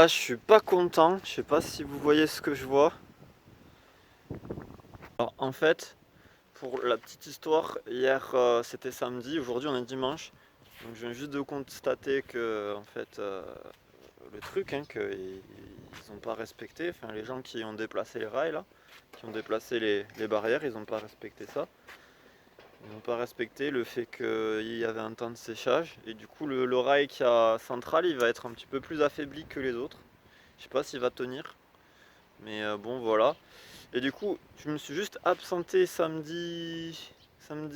je suis pas content. Je sais pas si vous voyez ce que je vois. Alors, en fait, pour la petite histoire, hier c'était samedi, aujourd'hui on est dimanche. Donc je viens juste de constater que en fait le truc qu'ils n'ont pas respecté, enfin les gens qui ont déplacé les rails là, qui ont déplacé les barrières, ils n'ont pas respecté ça. Ils n'ont pas respecté le fait qu'il y avait un temps de séchage et du coup le rail qui a central il va être un petit peu plus affaibli que les autres. Je sais pas s'il va tenir, mais bon voilà. Et du coup je me suis juste absenté samedi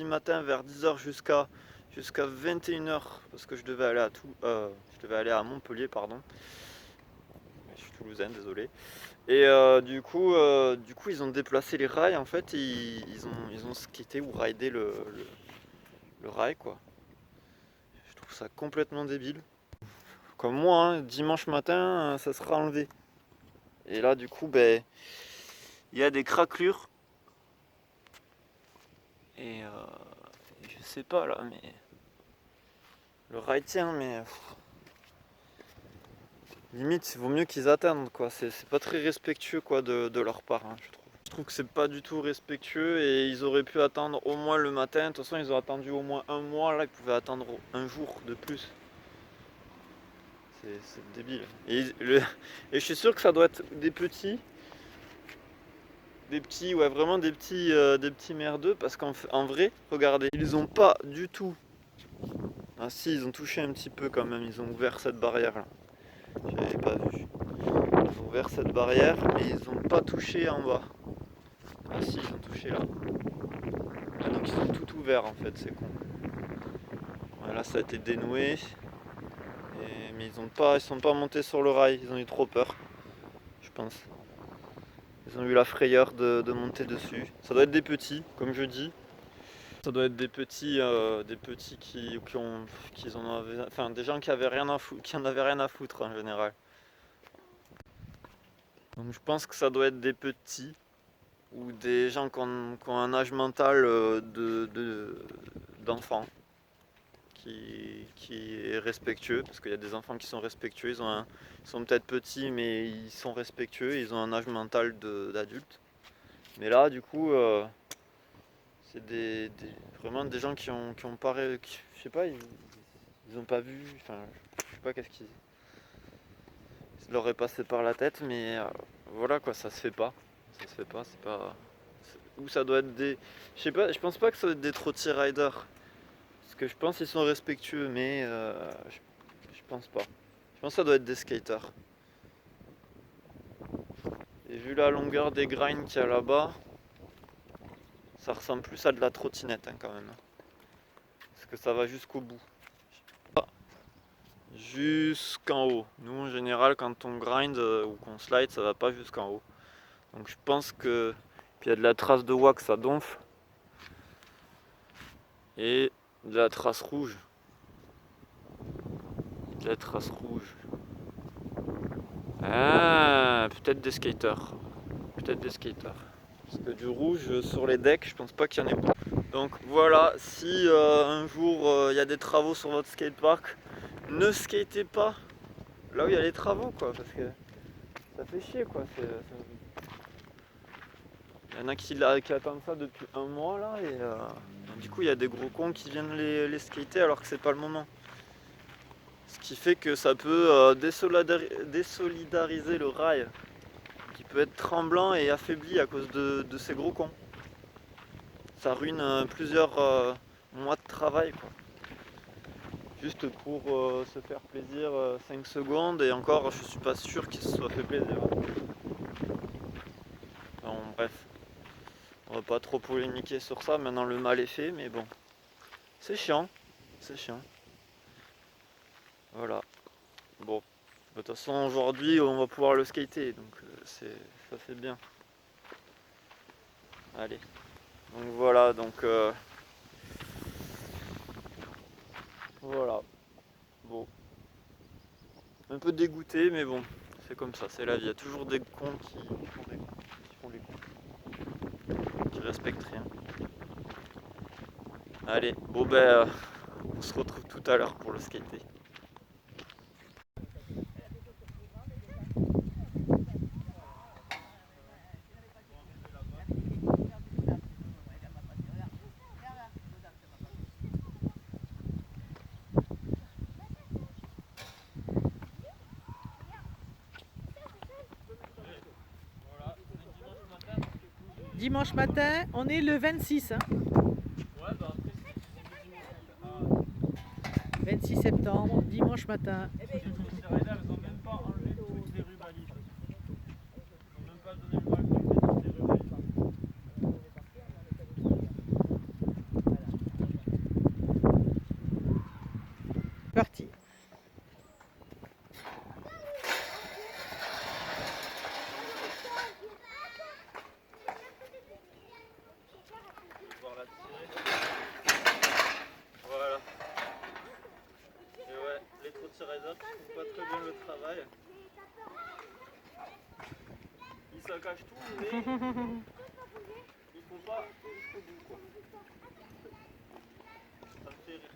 matin vers 10h jusqu'à 21h parce que je devais aller je devais aller à Montpellier, pardon. Je suis toulousain, désolé. Et du coup ils ont déplacé les rails en fait, et ils ont skaté ou ridé le rail quoi. Je trouve ça complètement débile. Comme moi, hein, dimanche matin, ça sera enlevé. Et là, du coup, ben, il y a des craquelures. Et je sais pas là, mais le rail tient, mais limite, il vaut mieux qu'ils attendent quoi. C'est pas très respectueux quoi de leur part, hein, je trouve. Je trouve que c'est pas du tout respectueux et ils auraient pu attendre au moins le matin. De toute façon, ils ont attendu au moins un mois. Là, ils pouvaient attendre un jour de plus. C'est débile. Et je suis sûr que ça doit être des petits. Des petits, ouais, vraiment des petits merdeux. Parce qu'en vrai, regardez, ils ont pas du tout. Ah si, ils ont touché un petit peu quand même. Ils ont ouvert cette barrière là. J'avais pas vu. Ils ont ouvert cette barrière et ils ont pas touché en bas. Ah si, ils ont touché là. Ah, donc ils ont tout ouvert en fait, c'est con. Voilà, ça a été dénoué. Mais ils sont pas montés sur le rail. Ils ont eu trop peur, je pense. Ils ont eu la frayeur de monter dessus. Ça doit être des petits, comme je dis. Ça doit être des petits qui en avaient, enfin des gens qui avaient rien à foutre, qui en avaient rien à foutre en général. Donc je pense que ça doit être des petits ou des gens qui ont un âge mental d'enfant qui est respectueux, parce qu'il y a des enfants qui sont respectueux, ils sont peut-être petits mais ils sont respectueux, ils ont un âge mental d'adulte. Mais là du coup c'est vraiment des gens qui ont pas je sais pas, ils ont pas vu, enfin je sais pas qu'est-ce qui leur est passé par la tête, mais voilà quoi, ça se fait pas. Ça se fait pas, c'est pas. Ou ça doit être des. Je sais pas, je pense pas que ça doit être des trottiers riders. Parce que je pense qu'ils sont respectueux, mais je pense pas. Je pense que ça doit être des skaters. Et vu la longueur des grinds qu'il y a là-bas, ça ressemble plus à de la trottinette hein, quand même. Parce que ça va jusqu'au bout. Jusqu'en haut. Nous en général quand on grind ou qu'on slide ça va pas jusqu'en haut. Donc je pense que. Puis il y a de la trace de wax, ça donfle. Et de la trace rouge. De la trace rouge. Ah, peut-être des skaters. Peut-être des skaters. Parce que du rouge sur les decks, je pense pas qu'il y en ait beaucoup. Donc voilà, si un jour il y a des travaux sur votre skatepark, ne skatez pas là où il y a les travaux quoi, parce que ça fait chier quoi. Il y en a qui attendent ça depuis un mois là et du coup il y a des gros cons qui viennent les skater alors que c'est pas le moment. Ce qui fait que ça peut désolidariser le rail, qui peut être tremblant et affaibli à cause de ces gros cons. Ça ruine plusieurs mois de travail quoi. Juste pour se faire plaisir 5 secondes et encore je suis pas sûr qu'il se soit fait plaisir. Bon, bref, on va pas trop polémiquer sur ça, maintenant le mal est fait mais bon. C'est chiant, c'est chiant. Voilà. Bon. De toute façon aujourd'hui on va pouvoir le skater donc ça c'est bien. Allez. Donc voilà, voilà. Bon. Un peu dégoûté mais bon, c'est comme ça, c'est la vie. Il y a toujours des cons qui font des cons, qui respectent rien. Allez, bon ben on se retrouve tout à l'heure pour le skater. Dimanche matin, on est le 26. Hein. Ouais, bah après, c'est 26 septembre, dimanche matin. les riders, ils ont même pas enlevé toutes les rues balises. Ils n'ont même pas donné le bac pour enlever toutes les rues balises. Parti. Pouvoir la tirer. Voilà. Et ouais, les trottiers riders qui font pas très bien le travail. Ils saccagent tout, mais ils font pas jusqu'au bout, quoi. Ça me fait rire.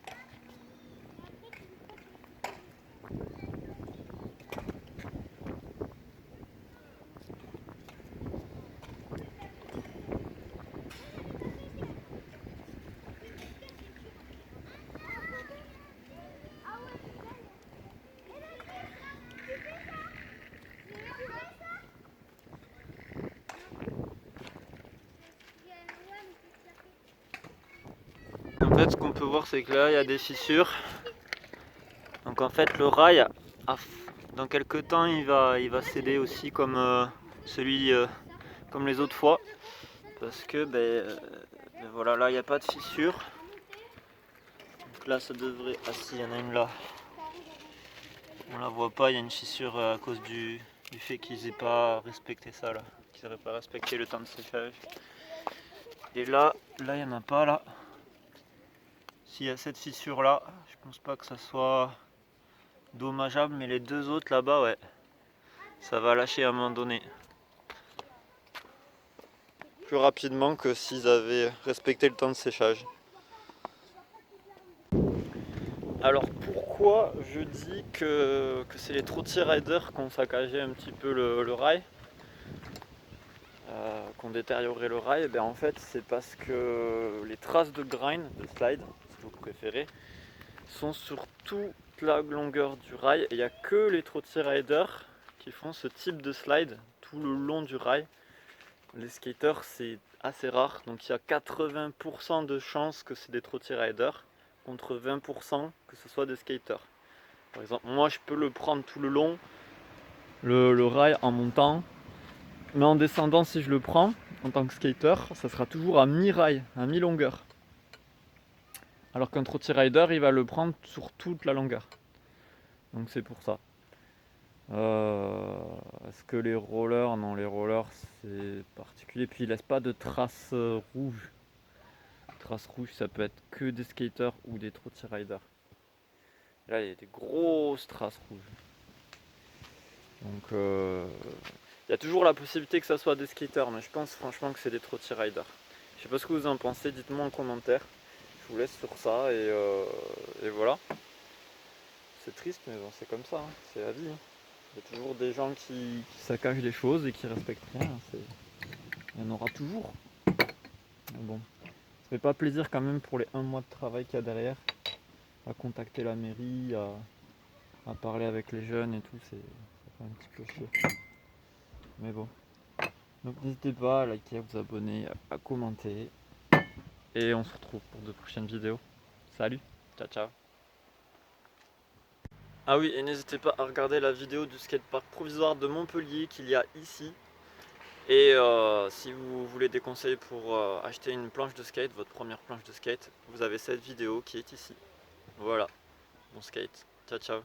En fait, ce qu'on peut voir, c'est que là, il y a des fissures. Donc en fait, le rail, dans quelques temps, il va céder aussi comme comme les autres fois. Parce que, voilà, là, il n'y a pas de fissure. Donc là, ça devrait... Ah si, il y en a une là. On la voit pas, il y a une fissure à cause du fait qu'ils n'aient pas respecté ça, là. Qu'ils n'auraient pas respecté le temps de séchage. Et là, il n'y en a pas, là. S'il y a cette fissure là, je pense pas que ça soit dommageable, mais les deux autres là-bas, ouais, ça va lâcher à un moment donné. Plus rapidement que s'ils avaient respecté le temps de séchage. Alors pourquoi je dis que c'est les trottiers riders qui ont saccagé un petit peu le rail, qui ont détérioré le rail? Ben en fait c'est parce que les traces de grind, de slide, si vous préférez, sont sur toute la longueur du rail et il n'y a que les trottiers riders qui font ce type de slide tout le long du rail. Les skaters c'est assez rare, donc il y a 80% de chances que c'est des trottiers riders contre 20% que ce soit des skaters. Par exemple, moi je peux le prendre tout le long, le rail en montant, mais en descendant, si je le prends en tant que skater, ça sera toujours à mi-rail, à mi-longueur. Alors qu'un trottier rider, il va le prendre sur toute la longueur. Donc c'est pour ça. Est-ce que les rollers, non, les rollers c'est particulier, puis ils laissent pas de traces rouges. Traces rouges, ça peut être que des skaters ou des trottier riders. Là, il y a des grosses traces rouges. Donc, il y a toujours la possibilité que ça soit des skaters, mais je pense franchement que c'est des trottier riders. Je sais pas ce que vous en pensez, dites-moi en commentaire. Je vous laisse sur ça et voilà. C'est triste, mais bon, c'est comme ça, hein. C'est la vie. Hein. Il y a toujours des gens qui saccagent les choses et qui respectent rien. Il y en aura toujours. Mais bon, ça fait pas plaisir quand même pour les 1 mois de travail qu'il y a derrière, à contacter la mairie, à parler avec les jeunes et tout, ça fait un petit peu chier. Mais bon. Donc n'hésitez pas à liker, à vous abonner, à commenter. Et on se retrouve pour de prochaines vidéos. Salut, ciao ciao. Ah oui, et n'hésitez pas à regarder la vidéo du skatepark provisoire de Montpellier qu'il y a ici. Et si vous voulez des conseils pour acheter une planche de skate, votre première planche de skate, vous avez cette vidéo qui est ici. Voilà, bon skate. Ciao ciao.